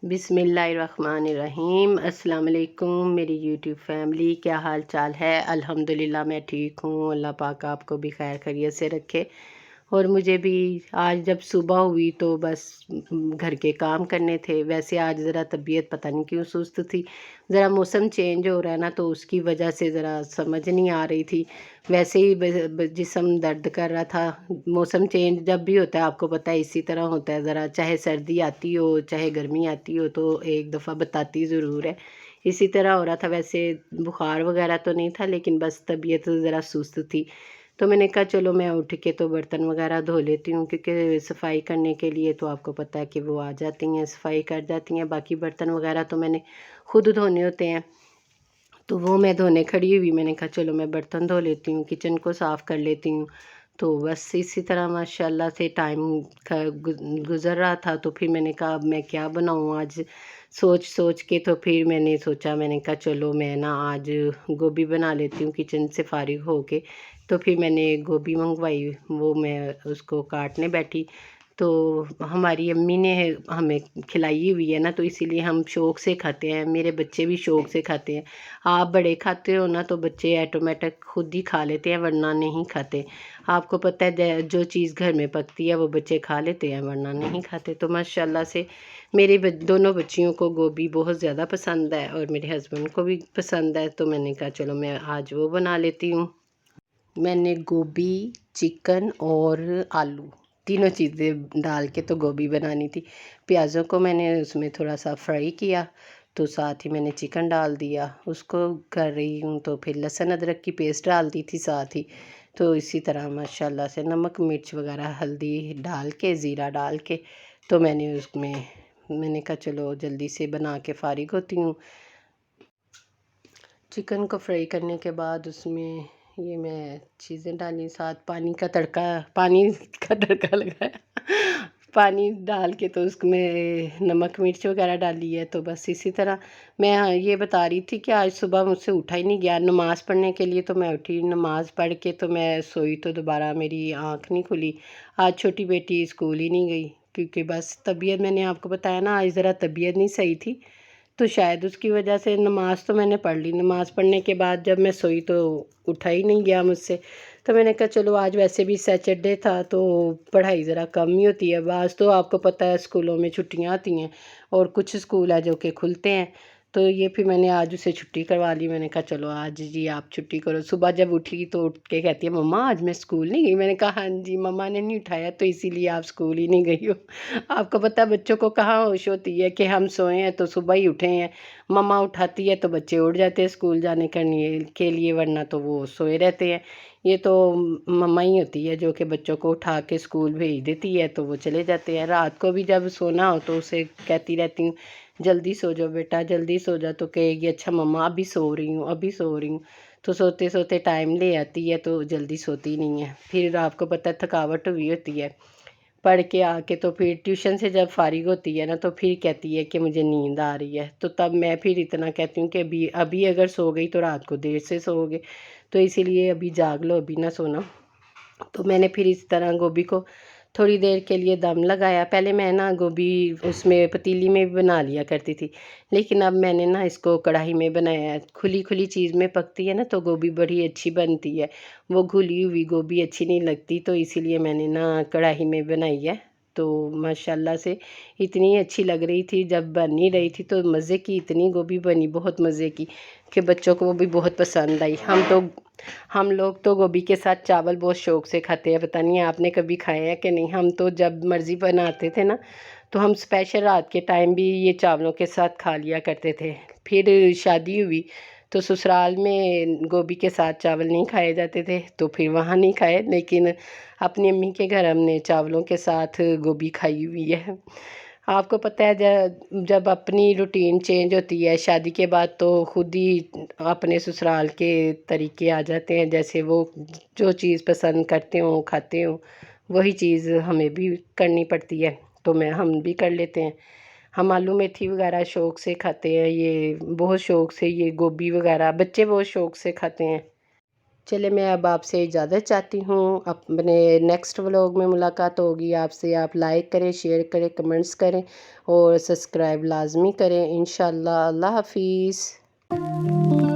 بسم اللہ الرحمن الرحیم۔ السلام علیکم میری یوٹیوب فیملی، کیا حال چال ہے؟ الحمدللہ میں ٹھیک ہوں، اللہ پاک آپ کو بھی خیر خیریت سے رکھے۔ اور مجھے بھی آج جب صبح ہوئی تو بس گھر کے کام کرنے تھے۔ ویسے آج ذرا طبیعت پتہ نہیں کیوں سست تھی، ذرا موسم چینج ہو رہا ہے نا تو اس کی وجہ سے ذرا سمجھ نہیں آ رہی تھی، ویسے ہی جسم درد کر رہا تھا۔ موسم چینج جب بھی ہوتا ہے آپ کو پتہ ہے اسی طرح ہوتا ہے، ذرا چاہے سردی آتی ہو چاہے گرمی آتی ہو تو ایک دفعہ بتاتی ضرور ہے، اسی طرح ہو رہا تھا۔ ویسے بخار وغیرہ تو نہیں تھا لیکن بس طبیعت ذرا سست تھی، تو میں نے کہا چلو میں اٹھ کے تو برتن وغیرہ دھو لیتی ہوں، کیونکہ صفائی کرنے کے لیے تو آپ کو پتہ ہے کہ وہ آ جاتی ہیں، صفائی کر جاتی ہیں۔ باقی برتن وغیرہ تو میں نے خود دھونے ہوتے ہیں، تو وہ میں دھونے کھڑی ہوئی، میں نے کہا چلو میں برتن دھو لیتی ہوں، کچن کو صاف کر لیتی ہوں۔ تو بس اسی طرح ماشاءاللہ سے ٹائم گزر رہا تھا، تو پھر میں نے کہا اب میں کیا بناؤں آج، سوچ کے تو پھر میں نے سوچا، میں نے کہا چلو میں نا آج گوبھی بنا لیتی ہوں کچن سے فارغ ہو کے۔ تو پھر میں نے گوبھی منگوائی، وہ میں اس کو کاٹنے بیٹھی، تو ہماری امی نے ہمیں کھلائی ہوئی ہے نا تو اسی لیے ہم شوق سے کھاتے ہیں، میرے بچے بھی شوق سے کھاتے ہیں۔ آپ بڑے کھاتے ہو نا تو بچے آٹومیٹک خود ہی کھا لیتے ہیں ورنہ نہیں کھاتے۔ آپ کو پتہ ہے جو چیز گھر میں پکتی ہے وہ بچے کھا لیتے ہیں ورنہ نہیں کھاتے۔ تو ماشاءاللہ سے میرے دونوں بچیوں کو گوبھی بہت زیادہ پسند ہے اور میرے ہسبینڈ کو بھی پسند ہے، تو میں نے کہا چلو میں آج وہ بنا لیتی ہوں۔ میں نے گوبھی، چکن اور آلو تینوں چیزیں ڈال کے تو گوبھی بنانی تھی۔ پیازوں کو میں نے اس میں تھوڑا سا فرائی کیا، تو ساتھ ہی میں نے چکن ڈال دیا، اس کو کر رہی ہوں، تو پھر لہسن ادرک کی پیسٹ ڈال دی تھی ساتھ ہی۔ تو اسی طرح ماشاءاللہ سے نمک مرچ وغیرہ ہلدی ڈال کے زیرہ ڈال کے تو میں نے اس میں نے کہا چلو جلدی سے بنا کے فارغ ہوتی ہوں۔ چکن کو فرائی کرنے کے بعد اس میں یہ میں چیزیں ڈالی، ساتھ پانی کا تڑکا لگایا، پانی ڈال کے تو اس میں نمک مرچ وغیرہ ڈالی ہے۔ تو بس اسی طرح میں یہ بتا رہی تھی کہ آج صبح مجھ سے اٹھا ہی نہیں گیا نماز پڑھنے کے لیے، تو میں اٹھی نماز پڑھ کے تو میں سوئی، تو دوبارہ میری آنکھ نہیں کھلی۔ آج چھوٹی بیٹی اسکول ہی نہیں گئی، کیونکہ بس طبیعت، میں نے آپ کو بتایا نا آج ذرا طبیعت نہیں صحیح تھی، تو شاید اس کی وجہ سے نماز تو میں نے پڑھ لی، نماز پڑھنے کے بعد جب میں سوئی تو اٹھا ہی نہیں گیا مجھ سے۔ تو میں نے کہا چلو آج ویسے بھی سیٹرڈے تھا تو پڑھائی ذرا کم ہی ہوتی ہے، بعض تو آپ کو پتہ ہے اسکولوں میں چھٹیاں ہوتی ہیں اور کچھ اسکول ہے جو کہ کھلتے ہیں، تو یہ پھر میں نے آج اسے چھٹی کروا لی۔ میں نے کہا چلو آج جی آپ چھٹی کرو۔ صبح جب اٹھی تو اٹھ کے کہتی ہے مما آج میں اسکول نہیں گئی، میں نے کہا ہاں جی مما نے نہیں اٹھایا تو اسی لیے آپ اسکول ہی نہیں گئی ہو۔ آپ کو پتہ ہے بچوں کو کہاں ہوش ہوتی ہے کہ ہم سوئے ہیں تو صبح ہی اٹھے ہیں، مما اٹھاتی ہے تو بچے اٹھ جاتے ہیں اسکول جانے کے لیے، ورنہ تو وہ سوئے رہتے ہیں۔ یہ تو مما ہی ہوتی ہے جو کہ بچوں کو اٹھا کے اسکول بھیج دیتی ہے تو وہ چلے جاتے ہیں۔ رات کو بھی جب سونا ہو تو اسے کہتی رہتی ہوں جلدی سو جاؤ بیٹا جلدی سو جاؤ، تو کہے گی اچھا مما ابھی سو رہی ہوں ابھی سو رہی ہوں، تو سوتے سوتے ٹائم لے آتی ہے تو جلدی سوتی نہیں ہے۔ پھر آپ کو پتہ ہے تھکاوٹ ہوئی ہوتی ہے، پڑھ کے آ کے تو پھر ٹیوشن سے جب فارغ ہوتی ہے نا تو پھر کہتی ہے کہ مجھے نیند آ رہی ہے، تو تب میں پھر اتنا کہتی ہوں کہ ابھی اگر سو گئی تو رات کو دیر سے سو گے، تو اسی لیے ابھی جاگ لو ابھی نہ سونا۔ تو میں نے پھر اس طرح گوبھی کو تھوڑی دیر کے لیے دم لگایا۔ پہلے میں نا گوبھی اس میں پتیلی میں بھی بنا لیا کرتی تھی، لیکن اب میں نے نا اس کو کڑاہی میں بنایا ہے۔ کھلی چیز میں پکتی ہے نا تو گوبھی بڑی اچھی بنتی ہے، وہ گھلی ہوئی گوبھی اچھی نہیں لگتی، تو اسی لیے میں نے نا کڑاہی میں بنائی ہے۔ تو ماشاءاللہ سے اتنی اچھی لگ رہی تھی، جب بن ہی رہی تھی تو مزے کی اتنی گوبھی بنی، بہت مزے کی، کہ بچوں کو وہ بھی بہت پسند آئی۔ ہم لوگ تو گوبھی کے ساتھ چاول بہت شوق سے کھاتے ہیں، پتہ نہیں آپ نے کبھی کھائے ہیں کہ نہیں۔ ہم تو جب مرضی بناتے تھے نا تو ہم اسپیشل رات کے ٹائم بھی یہ چاولوں کے ساتھ کھا لیا کرتے تھے۔ پھر شادی ہوئی تو سسرال میں گوبھی کے ساتھ چاول نہیں کھائے جاتے تھے تو پھر وہاں نہیں کھائے، لیکن اپنی امی کے گھر ہم نے چاولوں کے ساتھ گوبھی کھائی ہوئی ہے۔ آپ کو پتہ ہے جب اپنی روٹین چینج ہوتی ہے شادی کے بعد تو خود ہی اپنے سسرال کے طریقے آ جاتے ہیں، جیسے وہ جو چیز پسند کرتے ہوں کھاتے ہوں وہی چیز ہمیں بھی کرنی پڑتی ہے، تو ہم بھی کر لیتے ہیں۔ ہم آلو میتھی وغیرہ شوق سے کھاتے ہیں، یہ بہت شوق سے، یہ گوبھی وغیرہ بچے بہت شوق سے کھاتے ہیں۔ چلے میں اب آپ سے اجازت چاہتی ہوں، اپنے نیکسٹ ولوگ میں ملاقات ہوگی آپ سے۔ آپ لائک کریں، شیئر کریں، کمنٹس کریں اور سبسکرائب لازمی کریں انشاءاللہ۔ اللہ حافظ۔